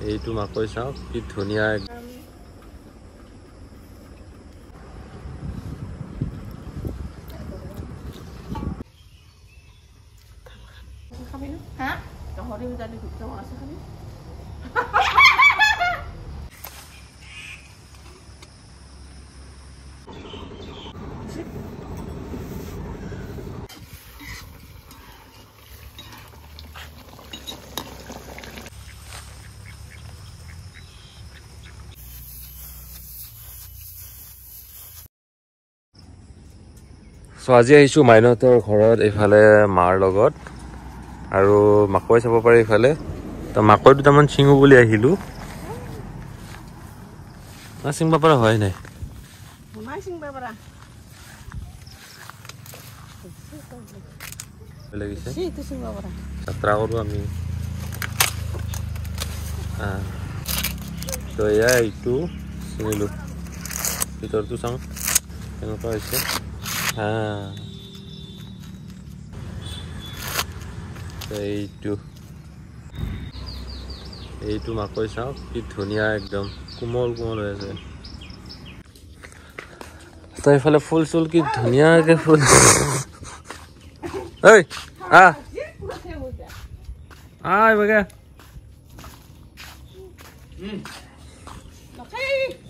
এইটো মাকৈ চাওক কি ধুনীয়া So আজি আহিছো মাইনহঁতৰ ঘৰত এইফালে মাৰ লগত আৰু মাকৈ চাব পাৰি এইফালে তো মাকৈ দুটামান ছিঙো বুলি আহিলো না ছিঙব পৰা হয় নাই লাগিছে যাত্ৰা কৰো আমি তো এয়া এইটো ছিঙিলো ভিতৰটো চাওঁ কেনেকুৱা হৈছে এইটো মাকৈ চাওক কি ধুনীয়া একদম কোমল কোমল হৈ আছে তো এইফালে ফুল চুল কি ধুনীয়াকে ফুল ঐ বগা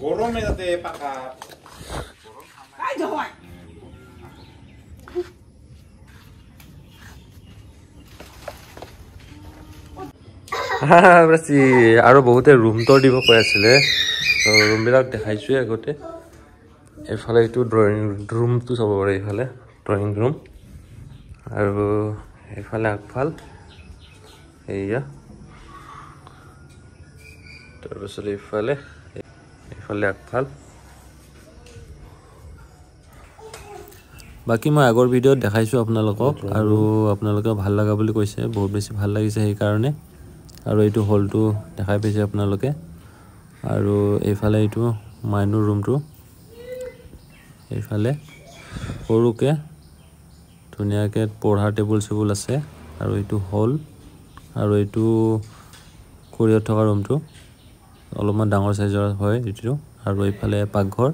গরমে যাতে পাকা আৰু বহুতে ৰুম টৰ দিব কৈ আছিলে ৰুম বিলাক দেখাইছো আগতে এইফালে এইটো ড্ৰয়িং ৰুমটো চাব পাৰে এইফালে ড্ৰয়িং ৰুম আৰু এইফালে আগফাল এইয়া তাৰপিছত এইফালে আগফাল বাকি মই আগৰ ভিডিঅ'ত দেখাইছো আপোনালোকক আৰু আপোনালোকে ভাল লাগা বুলি কৈছে বহুত বেছি ভাল লাগিছে সেই কাৰণে আৰু এইটো হলটো দেখাই পাইছে আপোনালোকে আৰু এইফালে এইটো মাইনুৰ ৰুমটো এইফালে সৰুকে ধুনীয়াকে পঢ়া টেবুল চেবুল আছে আৰু এইটো হল আৰু এইটো কৰিয়ত থকা ৰুমটো অলপমান ডাঙৰ সাইজৰ হয় এইটো আৰু এইফালে পাকঘৰ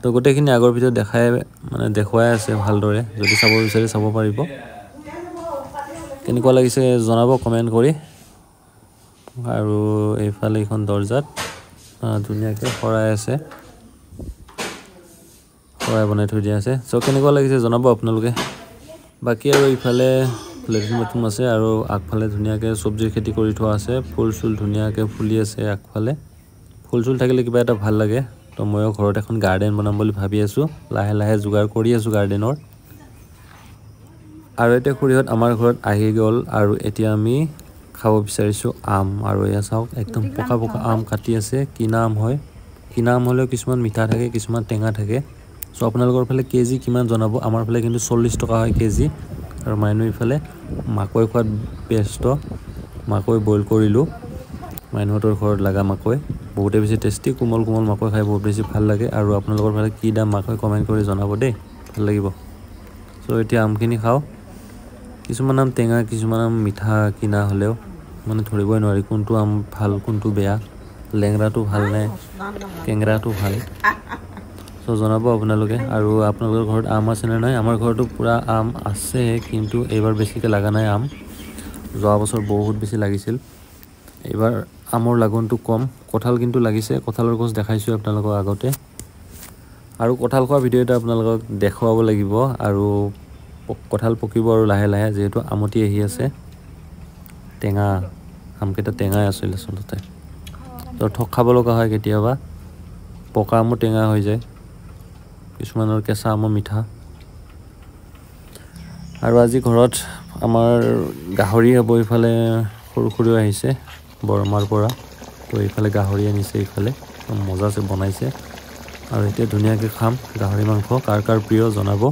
তো গোটেইখিনি আগৰ ভিডিঅ'ত দেখাই মানে দেখুৱাই আছে ভালদৰে যদি চাব বিচাৰে চাব পাৰিব কেনেকুৱা লাগিছে জনাব কমেন্ট কৰি আৰু এইফালে এখন দৰজাত ধুনীয়াকে খৰাই আছে খৰাই বনাই থৈ দিয়া আছে সো কেনেকুৱা লাগিছে জনাব আপোনালোকে বাকি আৰু এইফালে লেট্ৰিন বাথৰুম আছে আৰু আগফালে ধুনীয়াকে সবজিৰ খেতি কৰি থোৱা আছে ফুল চুল ধুনীয়াকে ফুলি আছে আগফালে ফুল চুল থাকিলে কিবা এটা ভাল লাগে তো ময়ো ঘৰত এখন গাৰ্ডেন বনাম বুলি ভাবি আছো লাহে লাহে যোগাৰ কৰি আছো গাৰ্ডেনৰ আৰু এটা খুৰিহত আমাৰ ঘৰত আহি গল আৰু এতিয়া আমি খাব বিচাৰিছো আম আৰু এয়া চাওক একদম পকা পকা আম কাটি আছে কি নাম হয় কি নাম হলে কিছুমান মিঠা থাকে কিছুমান টেঙা থাকে সো আপোনালোকৰ ফালে কেজি কিমান জনাব আমাৰ ফালে কিন্তু 40 টকা হয় কেজি আৰু মাইনু ইফালে মাকৈ খোৱাত ব্যস্ত মাকৈ বইল কৰিলো মাইনুহঁতৰ ঘৰত লাগা মাকৈ বহুতে বেছি টেষ্টি কোমল কোমল মাকৈ খাই বহুত বেছি ভাল লাগে আৰু আপোনালোকৰ ফালে কি দাম মাকৈ কমেন্ট কৰি জনাব দেই ভাল লাগিব সো এতিয়া আমখিনি খাও কিছুমান আম টেঙা কিছুমান আম মিঠা কিনা হলেও মানে ধৰিবই নোৱাৰি কোনটো আম ভাল কোনটো বেয়া লেংৰাটো ভাল নে কেংৰাটো ভাল সো জনাব আপোনালোকে আৰু আপোনালোকৰ ঘৰত আম আছে নে নাই আমাৰ ঘৰটো পুৰা আম আছে কিন্তু এইবাৰ বেছিকে লাগা নাই আম যোৱা বছৰ বহুত বেছি লাগিছিল এইবাৰ আমৰ লাগনটো কম কঁঠাল কিন্তু লাগিছে কঁঠালৰ গছ দেখাইছো আপোনালোকক আগতে আৰু কঁঠাল খোৱা ভিডিঅ' এটা আপোনালোকক দেখুৱাব লাগিব আৰু কঁঠাল পকিব আৰু লাহে লাহে যেহেতু আমতি আহি আছে টেঙা আমকেইটা টেঙাই আছিল আচলতে তো ঠক খাব লগা হয় কেতিয়াবা পকা আমো টেঙা হৈ যায় কিছুমানৰ কেঁচা আমো মিঠা আৰু আজি ঘৰত আমাৰ গাহৰি হ'ব ইফালে সৰু সৰু আহিছে বৰমাৰ পৰা তো ইফালে গাহৰি আনিছে ইফালে মজা আছে বনাইছে আৰু এতিয়া ধুনীয়াকৈ খাম গাহৰি মাংস কাৰ কাৰ প্ৰিয় জনাব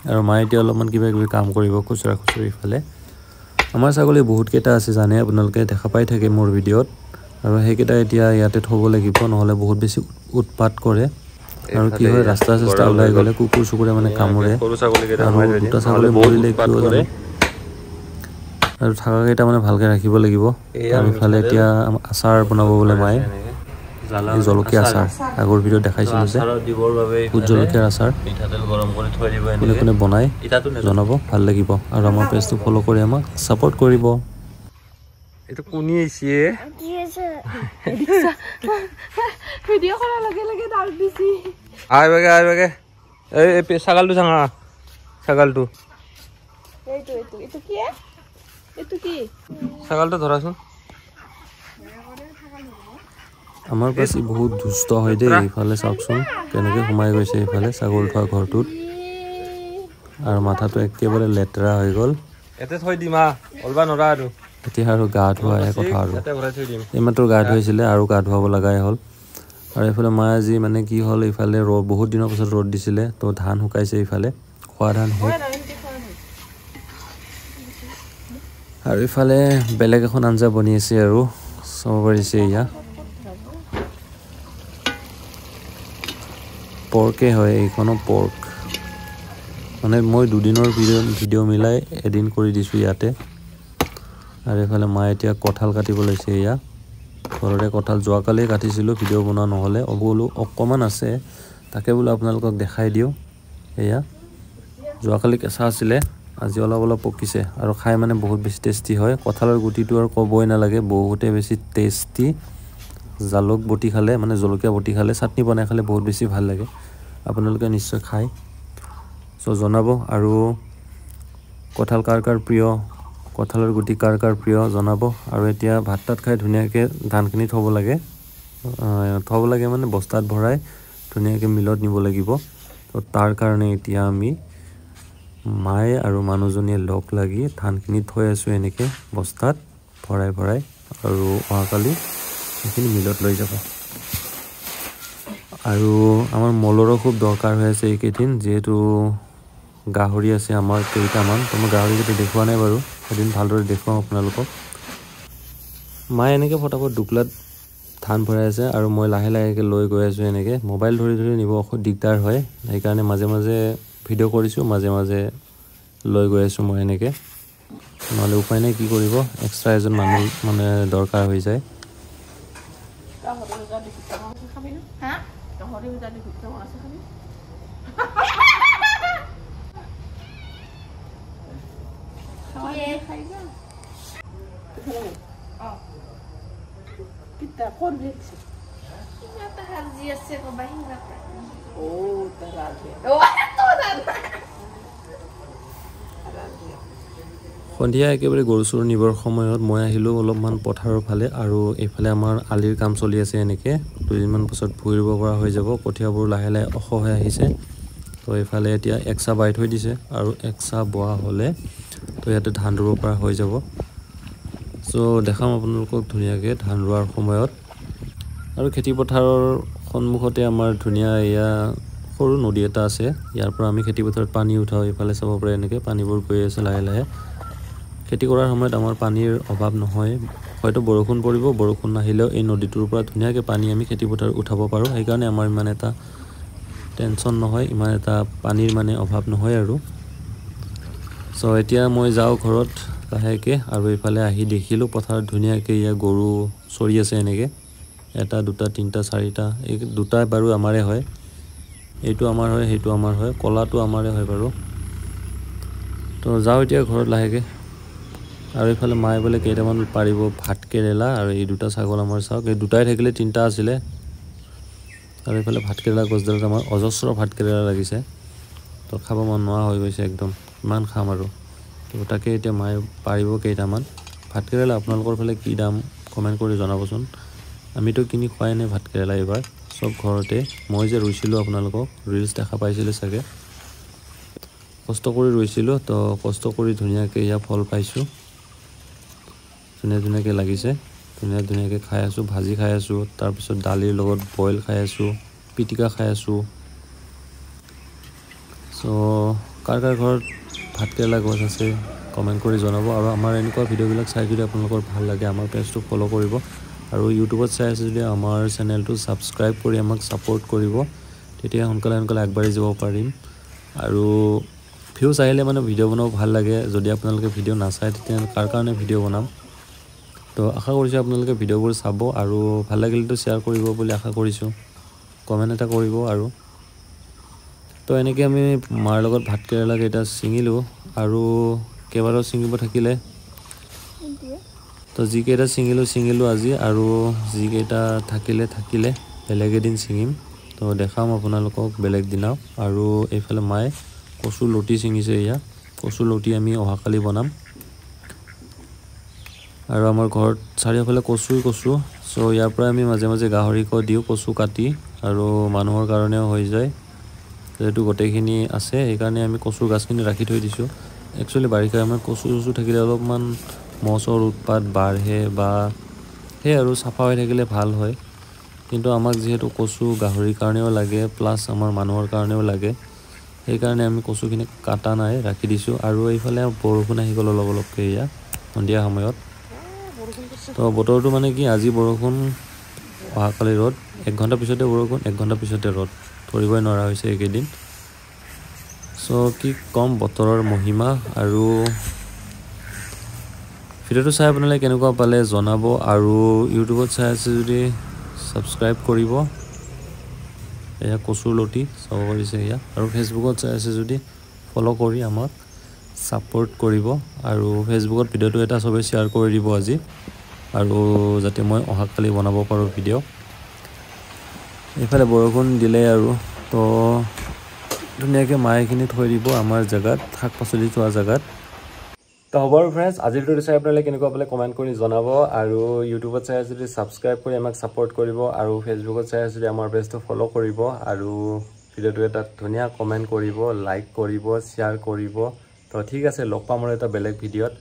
আৰু মায়ে এতিয়া অলপমান কিবা কিবি কাম কৰিব খুচৰা খুচৰি ইফালে আমাৰ ছাগলী বহুত কেইটা আছে জানে আপোনালোকে দেখা পাই থাকে মোৰ ভিডিঅ'ত আৰু সেইকেইটা এতিয়া ইয়াতে থ'ব লাগিব নহলে বহুত বেছি উৎপাত কৰে আৰু কি হয় ৰাস্তা ৰাস্তা ওলাই গলে কুকুৰ চুকুৰে মানে কামুৰে আৰু দুটা ছাগলী মৰিলে আৰু থাকাকেইটা মানে ভালকৈ ৰাখিব লাগিব। আমি ফালে এতিয়া আচাৰ বনাব বোলে মায়ে, এই জলকীয়া আচাৰ আগৰ ভিডিঅ'ত দেখাইছিলোঁ যে ভোট জলকীয়াৰ আচাৰ। মিঠাতেল গৰম কৰি থৈ দিব কোনে কোনে বনায় জনাব, ভাল লাগিব। আৰু আমাৰ পেজটো ফ'ল' কৰি আমাক ছাপোৰ্ট কৰিব। এইটো কোনি আহিছে ভিডিঅ' কৰাৰ লগে লগে ডাল দিছি। আই বাগে এই ছাগালটো চাঙা, ছাগালটো এইটো কি এইটো কি ছাগালটো ধৰাচোন। আমাৰ পাছি বহুত দুষ্ট হয় দেই। এইফালে চাওকচোন কেনেকৈ সোমাই গৈছে এইফালে ছাগল থোৱা ঘৰটোত, আৰু মাথাটো একেবাৰে লেতেৰা হৈ গ'ল। ইয়াতে থৈ দিম অলবা নৰা। আৰু এতিয়া আৰু গা ধোৱাহে কথা, আৰু এইমাত্ৰ গা ধুৱাইছিলে আৰু গা ধুৱাব লগাই হ'ল। আৰু এইফালে মায়ে আজি মানে কি হ'ল, এইফালে বহুত দিনৰ পাছত ৰ'দ দিছিলে, তো ধান শুকাইছে। এইফালে খোৱা ধান শেষ, আৰু ইফালে বেলেগ এখন আঞ্জা বনি আছে আৰু চাব পাৰিছে। এয়া পৰ্কে হয়, এইখনো পৰ্ক। মানে মই দুদিনৰ ভিডিঅ' মিলাই এদিন কৰি দিছোঁ ইয়াতে। আৰু এইফালে মায়ে এতিয়া কঁঠাল কাটিব লৈছে। এয়া ঘৰতে কঁঠাল যোৱাকালি কাটিছিলোঁ, ভিডিঅ' বনোৱা নহ'লে। বোলো অকণমান আছে, তাকে বোলো আপোনালোকক দেখাই দিওঁ। এয়া যোৱাকালি কেঁচা আছিলে, আজি অলপ অলপ পকিছে, আৰু খাই মানে বহুত বেছি টেষ্টি হয়। কঁঠালৰ গুটিটো আৰু ক'বই নালাগে, বহুতে বেছি টেষ্টি। জালুক বটি খালে, মানে জলকীয়া বটি খালে, চাটনি বনাই খালে বহুত বেছি ভাল লাগে। আপোনালোকে নিশ্চয় খায়, চ' জনাব। আৰু কঁঠাল কাৰ কাৰ প্ৰিয়, কঁঠালৰ গুটি কাৰ কাৰ প্ৰিয় জনাব। আৰু এতিয়া ভাত তাত খাই ধুনীয়াকৈ ধানখিনি থ'ব লাগে মানে বস্তাত ভৰাই ধুনীয়াকৈ মিলত নিব লাগিব। তো তাৰ কাৰণে এতিয়া আমি মায়ে আৰু মানুহজনীয়ে লগ লাগি ধানখিনি থৈ আছোঁ এনেকৈ বস্তাত ভৰাই, আৰু অহাকালি সেইখিনি মিলত লৈ যাব। আৰু আমাৰ মলৰো খুব দৰকাৰ হৈ আছে এইকেইদিন, যিহেতু গাহৰি আছে আমাৰ কেইটামান। তো মই গাহৰিকেইটা দেখুওৱা নাই বাৰু, এদিন ভালদৰে দেখুৱাম আপোনালোকক। মায়ে এনেকৈ ফটাফট দুকলাত ধান ভৰাই আছে, আৰু মই লাহে লাহেকৈ লৈ গৈ আছোঁ। এনেকৈ মোবাইল ধৰি নিব দিগদাৰ হয়, সেইকাৰণে মাজে মাজে ভিডিঅ' কৰিছোঁ, মাজে মাজে লৈ গৈ আছোঁ মই এনেকৈ। নহ'লে উপায় নাই, কি কৰিব, এক্সট্ৰা এজন মানুহ মানে দৰকাৰ হৈ যায়। সন্ধিয়া একেবাৰে গৰু চৰু নিবৰ সময়ত মই আহিলোঁ অলপমান পথাৰৰ ফালে, আৰু এইফালে আমাৰ আলিৰ কাম চলি আছে। এনেকৈ দুদিনমান পাছত ভুই ৰুব পৰা হৈ যাব, কঠীয়াবোৰ লাহে লাহে ওখ হৈ আহিছে। তো এইফালে এতিয়া একচাহ বাই থৈ দিছে, আৰু একচাহ বোৱা হ'লে তো ইয়াতে ধান ৰুব পৰা হৈ যাব। চ' দেখাম আপোনালোকক ধুনীয়াকৈ ধান ৰোৱাৰ সময়ত। আৰু খেতিপথাৰৰ সন্মুখতে আমাৰ ধুনীয়া এয়া সৰু নদী এটা আছে, ইয়াৰ পৰা আমি খেতিপথাৰত পানী উঠাওঁ। এইফালে চাব পাৰে এনেকৈ পানীবোৰ গৈ আছে লাহে লাহে। খেতি কৰাৰ সময়ত আমাৰ পানীৰ অভাৱ নহয়, হয়তো বৰষুণ পৰিব, বৰষুণ নাহিলেও এই নদীটোৰ পৰা ধুনীয়াকৈ পানী আমি খেতিপথাৰত উঠাব পাৰোঁ। সেইকাৰণে আমাৰ ইমান এটা টেনশ্যন নহয়, ইমান এটা পানীৰ মানে অভাৱ নহয় আৰু। চ' এতিয়া মই যাওঁ ঘৰত লাহেকৈ, আৰু এইফালে আহি দেখিলোঁ পথাৰত ধুনীয়াকৈ ইয়াৰ গৰু চৰি আছে এনেকৈ, এটা দুটা তিনিটা চাৰিটা, এই দুটা বাৰু আমাৰে হয়, এইটো আমাৰ হয়, সেইটো আমাৰ হয়, ক'লাটো আমাৰে হয় বাৰু। তো যাওঁ এতিয়া ঘৰত লাহেকৈ। আৰু এইফালে মায়ে বোলে কেইটামান পাৰিব ভাত কেৰেলা, আৰু এই দুটা ছাগল আমাৰ চাওক, এই দুটাই থাকিলে তিনিটা আছিলে। আৰু এইফালে ভাত কেৰেলা গছডালত আমাৰ অজস্ৰ ভাত কেৰেলা লাগিছে, তো খাব মন নোহোৱা হৈ গৈছে একদম, ইমান খাম আৰু। তো তাকে এতিয়া মায়ে পাৰিব কেইটামান ভাত কেৰেলা। আপোনালোকৰ ফালে কি দাম কমেণ্ট কৰি জনাবচোন। আমিতো কিনি খোৱাই নাই ভাত কেৰেলা, এইবাৰ চব ঘৰতে। মই যে ৰুইছিলোঁ, আপোনালোকক ৰিলছ দেখা পাইছিলোঁ চাগে, কষ্ট কৰি ৰুইছিলোঁ, তো কষ্ট কৰি ধুনীয়াকৈ ইয়াৰ ফল পাইছোঁ। ধুনীয়াকৈ লাগিছে, ধুনীয়াকৈ খাই আছোঁ, ভাজি খাই আছোঁ, তাৰপিছত দালিৰ লগত বইল খাই আছোঁ, পিটিকা খাই আছোঁ। চ' কাৰ কাৰ ঘৰত ভাতকেৰেলা গছ আছে কমেণ্ট কৰি জনাব। আৰু আমাৰ এনেকুৱা ভিডিঅ'বিলাক চাই যদি আপোনালোকৰ ভাল লাগে, আমাৰ পেজটো ফ'ল' কৰিব। আৰু ইউটিউবত চাই আছে যদি আমাৰ চেনেলটো ছাবস্ক্ৰাইব কৰি আমাক ছাপোৰ্ট কৰিব, তেতিয়া সোনকালে আগবাঢ়ি যাব পাৰিম। আৰু ভিউজ আহিলে মানে ভিডিঅ' বনাব ভাল লাগে যদি আপোনালোকে ভিডিঅ' নাচায় তেতিয়া কাৰ কাৰণে ভিডিঅ' বনাম তো আশা কৰিছোঁ আপোনালোকে ভিডিঅ'বোৰ চাব আৰু ভাল লাগিলেতো শ্বেয়াৰ কৰিব বুলি আশা কৰিছোঁ কমেণ্ট এটা কৰিব আৰু তো এনেকৈ আমি মাৰ লগত ভাত কেৰেলা কেইটা ছিঙিলোঁ আৰু কেইবাৰো ছিঙিব থাকিলে তো যিকেইটা ছিঙিলোঁ আজি আৰু যিকেইটা থাকিলে বেলেগ এদিন ছিঙিম তো দেখাম আপোনালোকক বেলেগ দিনাও আৰু এইফালে মায়ে কচু লতি ছিঙিছে এয়া কচু লতি আমি অহাকালি বনাম আৰু আমাৰ ঘৰত চাৰিওফালে কচু চ' ইয়াৰ পৰা আমি মাজে মাজে গাহৰিক দিওঁ কচু কাটি আৰু মানুহৰ কাৰণেও হৈ যায় যেহেতু গোটেইখিনি আছে সেইকাৰণে আমি কচুৰ গাছখিনি ৰাখি থৈ দিছোঁ একচুৱেলি বাৰিষা সময়ত কচু থাকিলে অলপমান মহৰ উৎপাত বাঢ়ে বা সেই আৰু চাফা হৈ থাকিলে ভাল হয় কিন্তু আমাক যিহেতু কচু গাহৰিৰ কাৰণেও লাগে প্লাছ আমাৰ মানুহৰ কাৰণেও লাগে সেইকাৰণে আমি কচুখিনি কাটা নাই ৰাখি দিছোঁ আৰু এইফালে বৰষুণ আহি গ'ল অলপকৈ এয়া সন্ধিয়া সময়ত তো বতৰটো মানে কি আজি বৰষুণ অহাকালি ৰ'দ 1 ঘণ্টা পিছতে বৰষুণ 1 ঘণ্টা পিছতে ৰ'দ ধৰিবই নোৱাৰা হৈছে এইকেইদিন চ' কি কম বতৰৰ মহিমা আৰু ভিডিঅ'টো চাই আপোনালোকে কেনেকুৱা পালে জনাব আৰু ইউটিউবত চাই আছে যদি ছাবস্ক্ৰাইব কৰিব এয়া কচুৰ লতি চাব পাৰিছে এয়া আৰু ফেচবুকত চাই আছে যদি ফ'ল' কৰি আমাক ছাপোৰ্ট কৰিব আৰু ফেচবুকত ভিডিঅ'টো এটা চবেই শ্বেয়াৰ কৰি দিব আজি আৰু যাতে মই অহাকালি বনাব পাৰোঁ ভিডিঅ' এইফালে বৰষুণ দিলে আৰু তো ধুনীয়াকৈ মায়েখিনি থৈ দিব আমাৰ জেগাত শাক পাচলি থোৱা জেগাত তো হ'ব আৰু ফ্ৰেণ্ডছ আজিৰ ভিডিঅ'টো চাই আপোনালোকে কেনেকুৱা পালে কমেণ্ট কৰি জনাব আৰু ইউটিউবত চাই আছে যদি ছাবস্ক্ৰাইব কৰি আমাক ছাপোৰ্ট কৰিব আৰু ফেচবুকত চাই আছে যদি আমাৰ পেজটো ফ'ল' কৰিব আৰু ভিডিঅ'টো এটা ধুনীয়া কমেণ্ট কৰিব লাইক কৰিব শ্বেয়াৰ কৰিব তো ঠিক আছে লগ পাম আৰু এটা বেলেগ ভিডিঅ'ত